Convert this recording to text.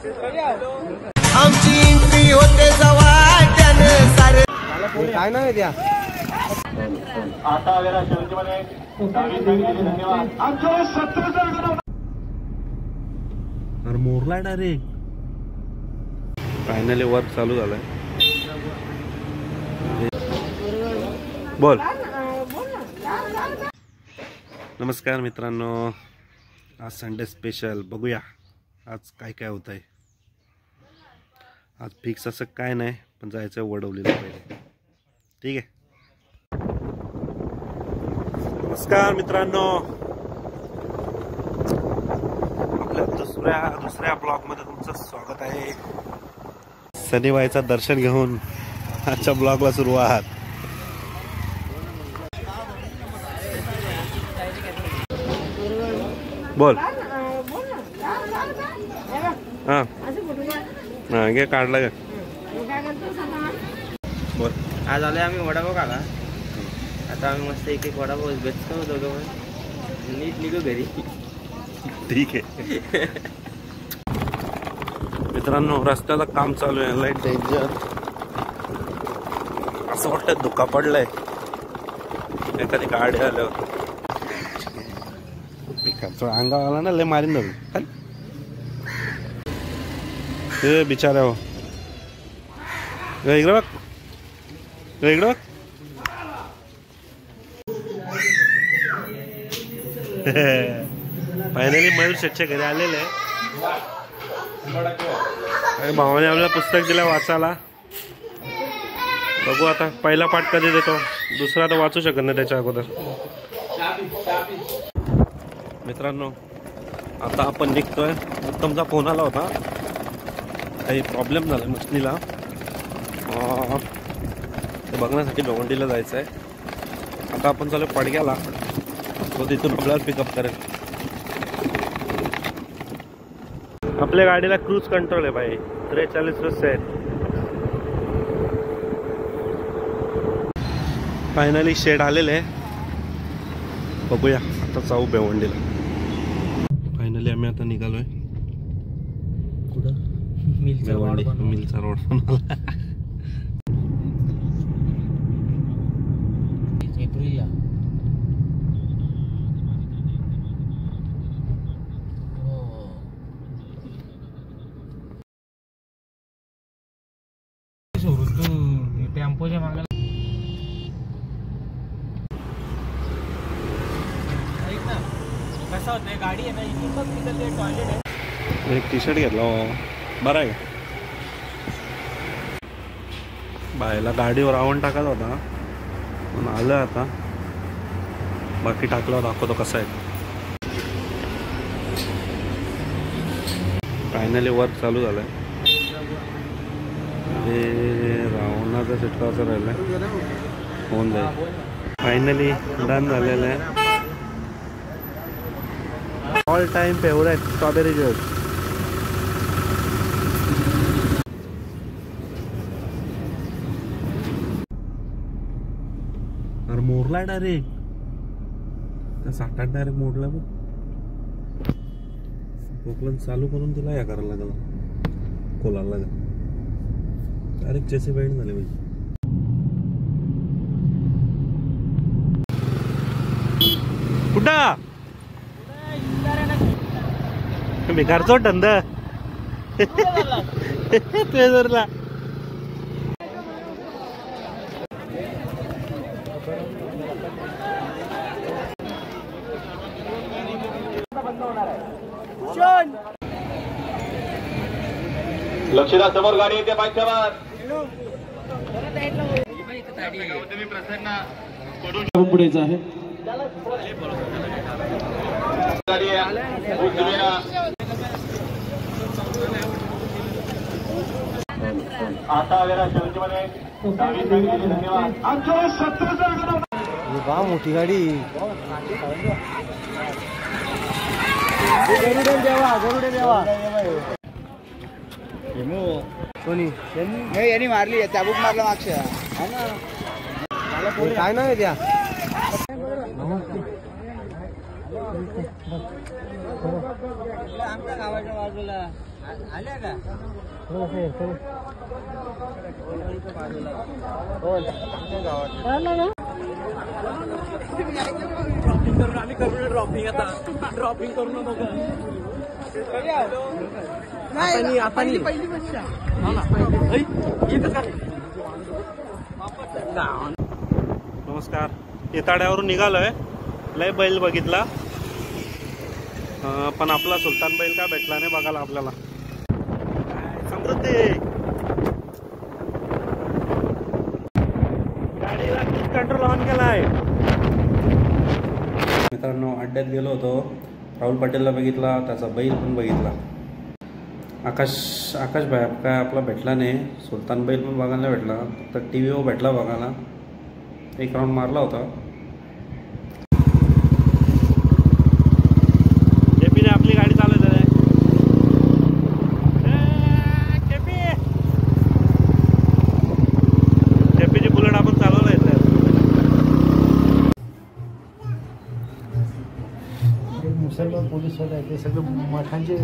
आमची एंट्री होते जवळ त्यानं सारे काय नाव आहे त्या आता आलेल्या शर्यतीमध्ये धन्यवाद. आमच्या 70 अरे मोरला डायरेक्ट. फायनली वर्क चालू झालंय. बोल. नमस्कार मित्रांनो, आज संडे स्पेशल. बघूया आज काय काय होत आहे. आज फिक्स असं काय नाही, पण जायचं वडवलीला पहिले. ठीक आहे. नमस्कार मित्रांनो, आपल्या दुसऱ्या ब्लॉग मध्ये तुमचं स्वागत आहे. शनिवारचं दर्शन घेऊन आजच्या ब्लॉगला सुरुवात. बोल. हा घे काढला ग. बोल. आज आलोय आम्ही वडापाव खाला. आता आम्ही मस्त एक वडापाव बेचतो दोघं, नीट निघू घरी. ठीक आहे. मित्रांनो, रस्त्याला काम चालू आहे. Light danger. असं वाटतं धुका पडलाय. एखादी गाडी आल्या अंगावर आला ना, लय मारीन धरून. हे बिचारा हो. इकडे बघ, इकडे बघ. फायनली मयूर शेटच्या घरी आलेले आहे. भावाने आपल्याला पुस्तक दिलं वाचायला. बघू आता पहिला पाठ कधी देतो, दुसरा तर वाचू शकत नाही त्याच्या अगोदर. मित्रांनो, आता आपण निघतोय. उत्तमचा फोन आला होता, काही प्रॉब्लेम झाला मछलीला, ते बघण्यासाठी भिवंडीला जायचं आहे. आता आपण चालू पडग्याला, तो तिथून आपल्याला पिकअप करेल. आपल्या गाडीला क्रूज कंट्रोल आहे भाई. 43 रस्ते आहेत. फायनली शेड आलेले आहे. बघूया आता जाऊ भिवंडीला. फायनली आम्ही आता निघालोय. कुठं? मिलचा रोड बनवला. एप्रिलला टेम्पोच्या मागे कसं होतंय, गाडी आहे ना इथून बघ, तिथं ते टॉयलेट आहे. एक टी शर्ट घेतला बरं आहे का. बायला गाडीवर रावण टाकायचा होता, पण आलं आता. बाकी टाकला दाखवतो कसा आहे. फायनली वर्क चालू झालंय. हे रावणाचा चिटकावचं राहिलंय, होऊन जाईल. फायनली डन झालेलं आहे. All time favourite strawberry juice. अरे मोरला डायरेक्ट. त्या 7-8 डायरेक्ट मोडला. बघ पोकलन चालू करून तिला या करायला लागला, खोलायला लागला. डायरेक्ट जैसे बैंड झाले पाहिजे. कुठं बेकारचो धंद ट्रेझरला. लक्षदा समोर गाडी येते. पायथ्यावर पुढेच आहे. आता आलेल्या शर्यतीमध्ये धन्यवाद. आमच्या 70 बा मोठी गाडी. गरुडे देवा कोणी यांनी मारली, चाबूक मारला मागच्या. काय नाव आहे त्या आमच्या गावाच्या बाजूला. ड्रॉपिंग आता ड्रॉपिंग करून नमस्कार. येताड्यावरून निघालोय. लय बैल बघितला पण आपला सुलतान बैल का भेटला नाही बघायला आपल्याला. समृद्धी गाडीला कंट्रोल ऑन केलाय. मित्रांनो अड्ड्यात गेलो होतो. राहुल पाटीलला बघितला, त्याचा बैल पण बघितला. आकाश भाई काय आपला भेटला नाही. सुलतान बैल पण बघायला भेटला, फक्त TV भेटला बघायला. एक राऊंड मारला होता. जेपीने आपली गाडी चालवत आहे. जेपीची बुलेट आपण चालवलं येत. मुसलमान पोलीस वाले ते सगळे मठांचे